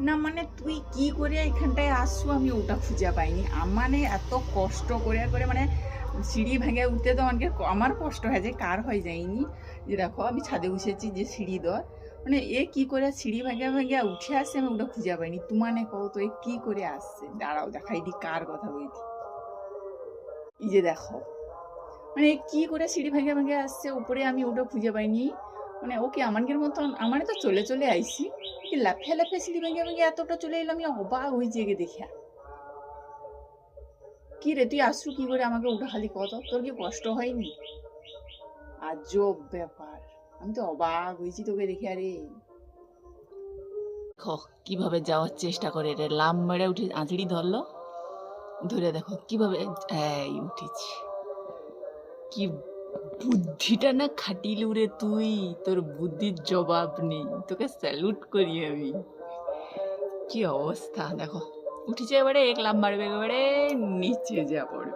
না মানে তুই কি করে এখানটায় আসছু আমি ওটা খুঁজে পাইনি। মানে এত কষ্ট করে করে মানে সিঁড়ি ভেঙে উঠতে তো আমাকে আমার কষ্ট হয় যে কার হয়ে যায়নি। যে দেখো আমি ছাদে বসেছি যে সিঁড়ি দর মানে এ কি করে সিঁড়ি ভেঙে ভেঙে উঠে আসছে আমি ওটা খুঁজে পাইনি। তোমানে কও তো এ কি করে আসছে, দাঁড়াও দেখাই দি কার কথা বলছি। এই যে দেখো মানে কি করে সিঁড়ি ভেঙে ভেঙে আসছে উপরে আমি ওটা খুঁজে পাইনি। মানে ওকে আমাদের মতন আমার তো চলে চলে আইসি কি লাফে লাফে সিঁড়ি ভেঙে ভেঙে এতটা চলে এলাম, আমি অবাক হয়েছি একে দেখিয়া। কি রে তুই আসছু কি করে আমাকে ওটা খালি কত, তোর কি কষ্ট হয়নি? আজব ব্যাপার, আমি তো অবাক হয়েছি তোকে দেখে। আরে দেখো কিভাবে যাওয়ার চেষ্টা করে রে, লাম মেরে উঠে আঁচড়ি ধরলো, ধরে দেখো কিভাবে এই উঠেছি। কি বুদ্ধিটা না খাটিলু রে তুই, তোর বুদ্ধির জবাব নেই, তোকে স্যালুট করি আমি। কি অবস্থা দেখো, উঠেছে এবারে এক লাভ মারবে এবারে নিচে যা পড়বে।